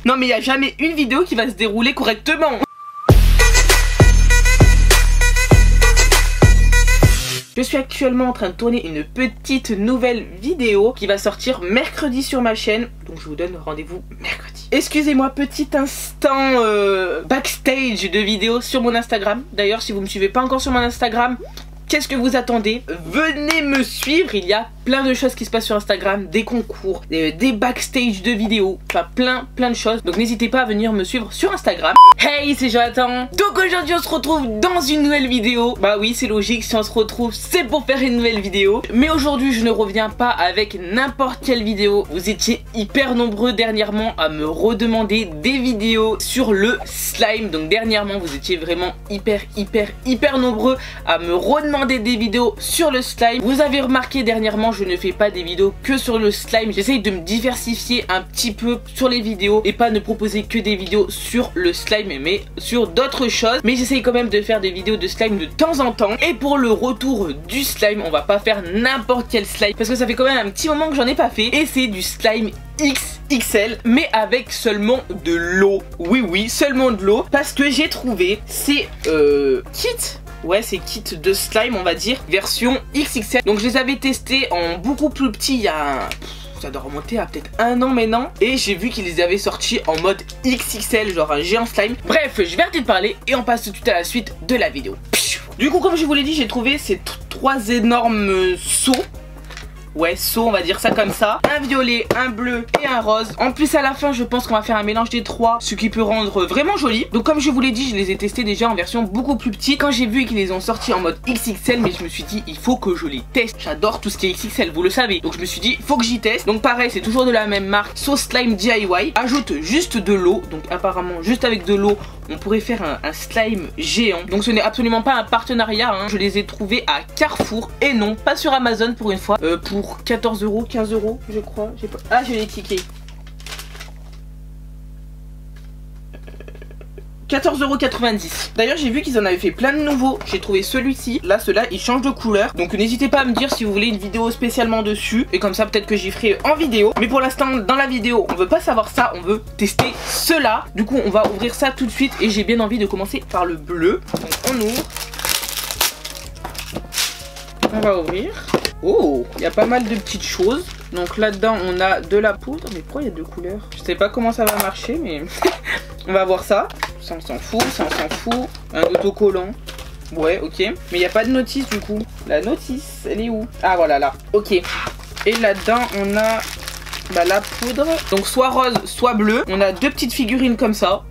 Non mais il n'y a jamais une vidéo qui va se dérouler correctement. Je suis actuellement en train de tourner une petite nouvelle vidéo qui va sortir mercredi sur ma chaîne. Donc je vous donne rendez-vous mercredi. Excusez-moi, petit instant backstage de vidéo sur mon Instagram. D'ailleurs, si vous ne me suivez pas encore sur mon Instagram, qu'est-ce que vous attendez? Venez me suivre, il y a plein de choses qui se passent sur Instagram, des concours, des backstage de vidéos, enfin plein de choses. Donc n'hésitez pas à venir me suivre sur Instagram. Hey, c'est Jonathan. Donc aujourd'hui on se retrouve dans une nouvelle vidéo. Bah oui, c'est logique, si on se retrouve c'est pour faire une nouvelle vidéo. Mais aujourd'hui je ne reviens pas avec n'importe quelle vidéo. Vous étiez hyper nombreux dernièrement à me redemander des vidéos sur le slime. Donc dernièrement vous étiez vraiment hyper nombreux à me redemander des vidéos sur le slime. Vous avez remarqué dernièrement, je ne fais pas des vidéos que sur le slime. J'essaye de me diversifier un petit peu sur les vidéos et pas ne proposer que des vidéos sur le slime mais sur d'autres choses. Mais j'essaye quand même de faire des vidéos de slime de temps en temps. Et pour le retour du slime, on va pas faire n'importe quel slime parce que ça fait quand même un petit moment que j'en ai pas fait. Et c'est du slime XXL mais avec seulement de l'eau. Oui, seulement de l'eau. Parce que j'ai trouvé ces kits. Ouais, c'est kit de slime, on va dire, version XXL. Donc je les avais testés en beaucoup plus petit il y a... ça doit remonter à peut-être 1 an maintenant. Et j'ai vu qu'ils les avaient sortis en mode XXL, genre un géant slime. Bref, je vais arrêter de parler et on passe tout de suite à la suite de la vidéo. Du coup, comme je vous l'ai dit, j'ai trouvé ces 3 énormes seaux. Ouais, seau, on va dire ça comme ça. Un violet, un bleu et un rose. En plus à la fin je pense qu'on va faire un mélange des 3, ce qui peut rendre vraiment joli. Donc comme je vous l'ai dit, je les ai testés déjà en version beaucoup plus petite. Quand j'ai vu qu'ils les ont sortis en mode XXL, mais je me suis dit il faut que je les teste. J'adore tout ce qui est XXL, vous le savez. Donc je me suis dit il faut que j'y teste. Donc pareil, c'est toujours de la même marque, Sauce Slime DIY. Ajoute juste de l'eau. Donc apparemment juste avec de l'eau on pourrait faire un slime géant. Donc ce n'est absolument pas un partenariat hein. Je les ai trouvés à Carrefour et non pas sur Amazon pour une fois. Pour 14 €, 15 € je crois. Pas... Ah, je l'ai tiqué. 14,90 €. D'ailleurs j'ai vu qu'ils en avaient fait plein de nouveaux. J'ai trouvé celui-ci. Là ceux-là ils changent de couleur. Donc n'hésitez pas à me dire si vous voulez une vidéo spécialement dessus. Et comme ça peut-être que j'y ferai en vidéo. Mais pour l'instant dans la vidéo on veut pas savoir ça. On veut tester cela. Du coup on va ouvrir ça tout de suite. Et j'ai bien envie de commencer par le bleu. Donc on ouvre. On va ouvrir. Oh, il y a pas mal de petites choses. Donc là-dedans on a de la poudre. Mais pourquoi il y a 2 couleurs? Je sais pas comment ça va marcher mais on va voir ça. Ça on s'en fout, ça on s'en fout. Un autocollant. Ouais, ok. Mais il n'y a pas de notice du coup. La notice, elle est où? Ah voilà, là. Ok. Et là-dedans on a la poudre. Donc soit rose, soit bleu. On a 2 petites figurines comme ça.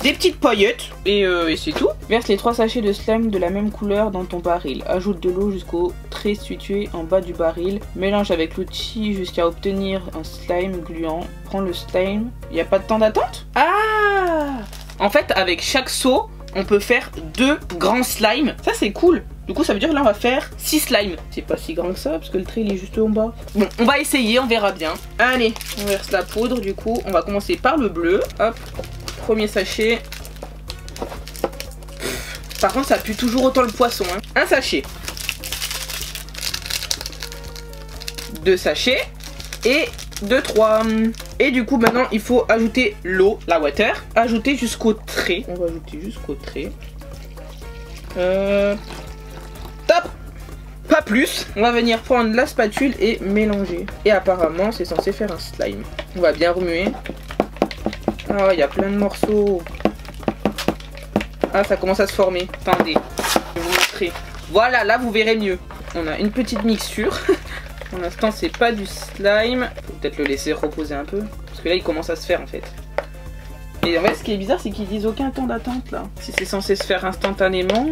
Des petites paillettes et c'est tout. Verse les 3 sachets de slime de la même couleur dans ton baril. Ajoute de l'eau jusqu'au trait situé en bas du baril. Mélange avec l'outil jusqu'à obtenir un slime gluant. Prends le slime. Il n'y a pas de temps d'attente? Ah! En fait, avec chaque seau, on peut faire 2 grands slimes. Ça, c'est cool. Du coup, ça veut dire que là, on va faire 6 slimes. C'est pas si grand que ça, parce que le trait, il est juste en bas. Bon, on va essayer, on verra bien. Allez, on verse la poudre. Du coup, on va commencer par le bleu. Hop. Premier sachet. Par contre ça pue toujours autant le poisson hein. Un sachet. 2 sachets. Et 2, 3. Et du coup maintenant il faut ajouter l'eau, la water. Ajouter jusqu'au trait. On va ajouter jusqu'au trait. Top. Pas plus. On va venir prendre la spatule et mélanger. Et apparemment c'est censé faire un slime. On va bien remuer. Oh, il y a plein de morceaux. Ah, ça commence à se former. Attendez, je vais vous montrer. Voilà, là vous verrez mieux. On a une petite mixture. Pour l'instant, c'est pas du slime. Faut peut-être le laisser reposer un peu. Parce que là, il commence à se faire en fait. Et en fait, ce qui est bizarre, c'est qu'ils disent aucun temps d'attente là. Si c'est censé se faire instantanément.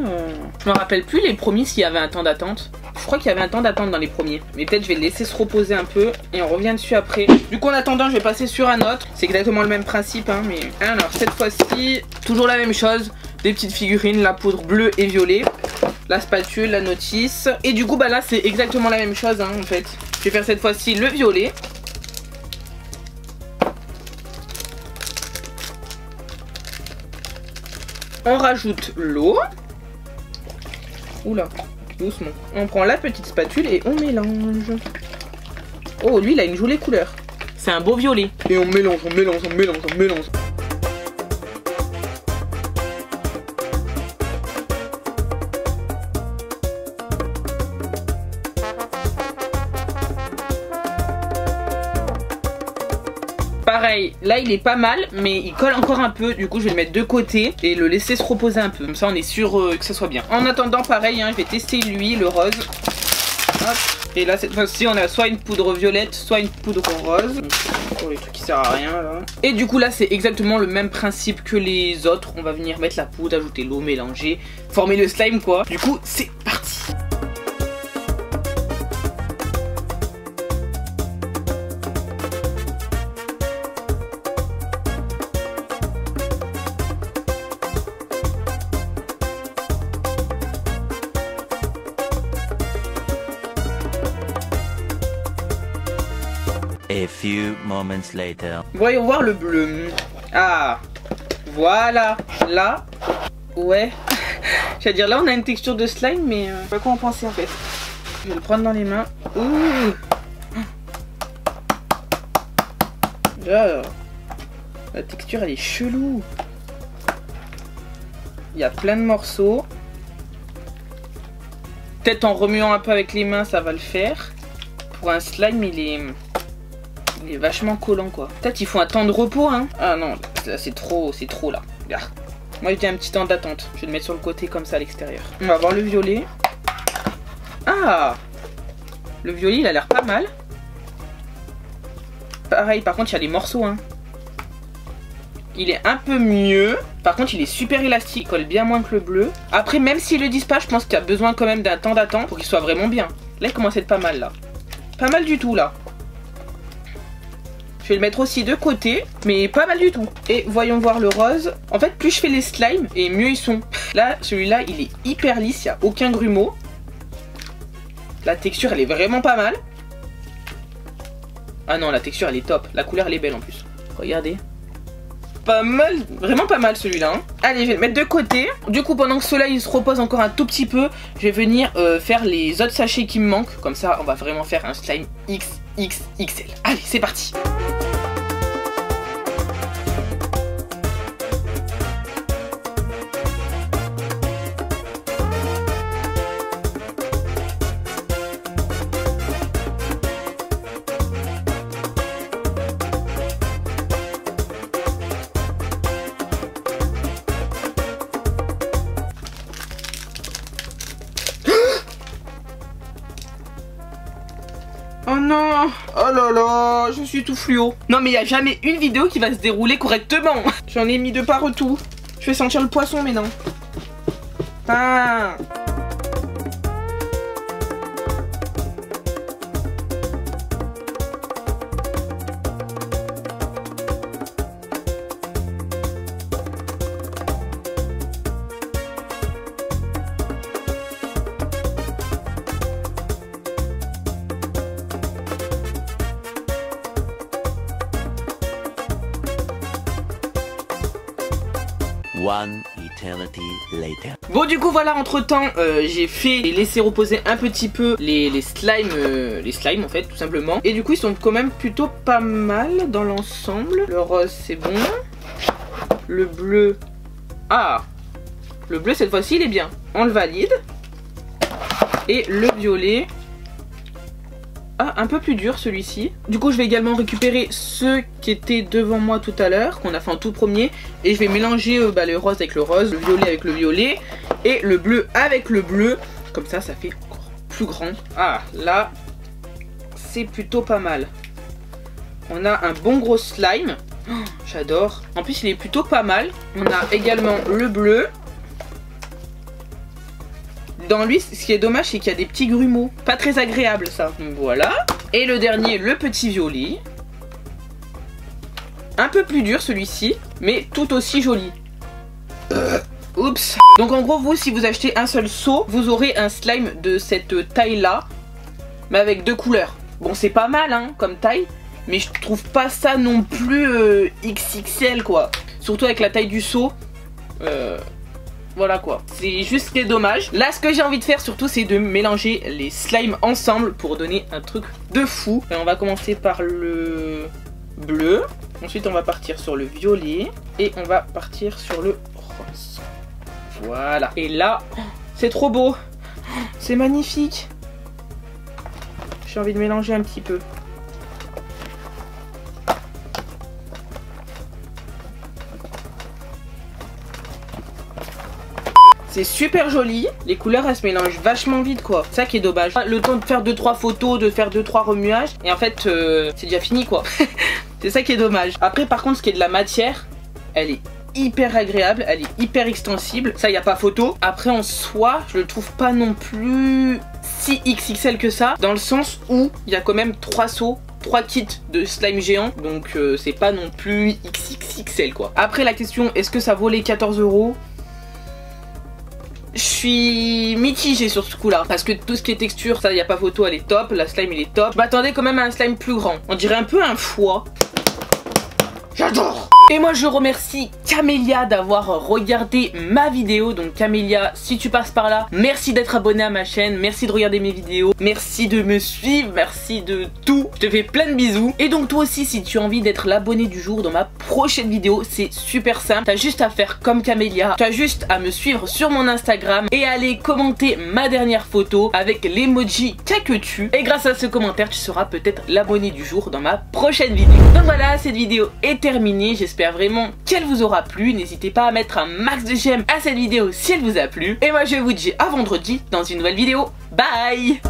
Je me rappelle plus les premiers s'il y avait un temps d'attente. Je crois qu'il y avait un temps d'attente dans les premiers. Mais peut-être je vais le laisser se reposer un peu. Et on revient dessus après. Du coup en attendant je vais passer sur un autre. C'est exactement le même principe hein, mais... Alors cette fois-ci, toujours la même chose. Des petites figurines, la poudre bleue et violet. La spatule, la notice. Et du coup bah là c'est exactement la même chose hein, en fait. Je vais faire cette fois-ci le violet. On rajoute l'eau. Oula, doucement. On prend la petite spatule et on mélange. Oh, lui, il a une jolie couleur. C'est un beau violet. Et on mélange, on mélange, on mélange, on mélange. Pareil, là il est pas mal, mais il colle encore un peu. Du coup, je vais le mettre de côté et le laisser se reposer un peu. Comme ça, on est sûr que ça soit bien. En attendant, pareil, hein, je vais tester lui, le rose. Hop. Et là, cette fois-ci, on a soit une poudre violette, soit une poudre rose. Pour les trucs qui servent à rien, là. Et du coup, là, c'est exactement le même principe que les autres. On va venir mettre la poudre, ajouter l'eau, mélanger, former le slime, quoi. Du coup, c'est parti. A few moments later. Voyons voir le bleu. Ah, voilà. Là, ouais. J'allais dire, là, on a une texture de slime, mais je sais pas quoi en penser en fait. Je vais le prendre dans les mains. Ouh. Là, la texture, elle est chelou. Il y a plein de morceaux. Peut-être en remuant un peu avec les mains, ça va le faire. Pour un slime, il est vachement collant quoi. Peut-être il faut un temps de repos hein. Ah non, là c'est trop là. Regarde. Moi j'ai un petit temps d'attente. Je vais le mettre sur le côté comme ça à l'extérieur. On va voir le violet. Ah, le violet il a l'air pas mal. Pareil, par contre il y a des morceaux hein. Il est un peu mieux. Par contre il est super élastique, il colle bien moins que le bleu. Après même s'ils le disent pas, je pense qu'il y a besoin quand même d'un temps d'attente pour qu'il soit vraiment bien. Là il commence à être pas mal là. Pas mal du tout là. Je vais le mettre aussi de côté, mais pas mal du tout. Et voyons voir le rose. En fait, plus je fais les slimes, et mieux ils sont. Là, celui-là, il est hyper lisse, il n'y a aucun grumeau. La texture, elle est vraiment pas mal. Ah non, la texture, elle est top. La couleur, elle est belle en plus. Regardez. Pas mal, vraiment pas mal celui-là. Hein. Allez, je vais le mettre de côté. Du coup, pendant que ceux-là, ils se reposent encore un tout petit peu, je vais venir faire les autres sachets qui me manquent. Comme ça, on va vraiment faire un slime XXXL. Allez, c'est parti. Oh non! Oh là là, je suis tout fluo. Non mais il n'y a jamais une vidéo qui va se dérouler correctement. J'en ai mis de partout. Je vais sentir le poisson mais non. Ah. One eternity later. Bon du coup voilà, entre temps j'ai fait et laissé reposer un petit peu les slimes en fait tout simplement. Et du coup ils sont quand même plutôt pas mal dans l'ensemble. Le rose c'est bon. Le bleu, ah, le bleu cette fois-ci il est bien, on le valide. Et le violet, ah, un peu plus dur celui-ci. Du coup je vais également récupérer ceux qui étaient devant moi tout à l'heure, qu'on a fait en tout premier. Et je vais mélanger le rose avec le rose, le violet avec le violet et le bleu avec le bleu. Comme ça, ça fait encore plus grand. Ah, là, c'est plutôt pas mal. On a un bon gros slime. Oh, j'adore. En plus, il est plutôt pas mal. On a également le bleu. Dans lui, ce qui est dommage, c'est qu'il y a des petits grumeaux. Pas très agréable, ça. Donc, voilà. Et le dernier, le petit violet. Un peu plus dur, celui-ci, mais tout aussi joli. Oups. Donc, en gros, vous, si vous achetez un seul seau, vous aurez un slime de cette taille-là, mais avec deux couleurs. Bon, c'est pas mal, hein, comme taille, mais je trouve pas ça non plus XXL, quoi. Surtout avec la taille du seau. Voilà quoi, c'est juste ce qui est dommage. Là ce que j'ai envie de faire surtout c'est de mélanger les slimes ensemble pour donner un truc de fou. Et on va commencer par le bleu. Ensuite, on va partir sur le violet. Et on va partir sur le rose. Voilà. Et là, c'est trop beau. C'est magnifique. J'ai envie de mélanger un petit peu. C'est super joli, les couleurs elles se mélangent vachement vite quoi, c'est ça qui est dommage. Le temps de faire 2-3 photos, de faire 2-3 remuages, et en fait c'est déjà fini quoi. C'est ça qui est dommage. Après par contre ce qui est de la matière, elle est hyper agréable, elle est hyper extensible, ça y a pas photo. Après en soi, je le trouve pas non plus si XXL que ça, dans le sens où il y a quand même 3 seaux. 3 kits de slime géant, donc c'est pas non plus XXL quoi. Après la question, est-ce que ça vaut les 14 €? Je suis mitigée sur ce coup là, parce que tout ce qui est texture, ça y a pas photo, elle est top, la slime il est top. Je m'attendais quand même à un slime plus grand, on dirait un peu un foie. J'adore! Et moi je remercie Camélia d'avoir regardé ma vidéo. Donc Camélia, si tu passes par là, merci d'être abonné à ma chaîne, merci de regarder mes vidéos, merci de me suivre, merci de tout. Je te fais plein de bisous. Et donc toi aussi si tu as envie d'être l'abonné du jour dans ma prochaine vidéo, c'est super simple. T'as juste à faire comme Camélia, t'as juste à me suivre sur mon Instagram et aller commenter ma dernière photo avec l'emoji caquetu. Et grâce à ce commentaire, tu seras peut-être l'abonné du jour dans ma prochaine vidéo. Donc voilà, cette vidéo est terminée. J'espère vraiment qu'elle vous aura plu. N'hésitez pas à mettre un max de j'aime à cette vidéo si elle vous a plu. Et moi je vous dis à vendredi dans une nouvelle vidéo. Bye!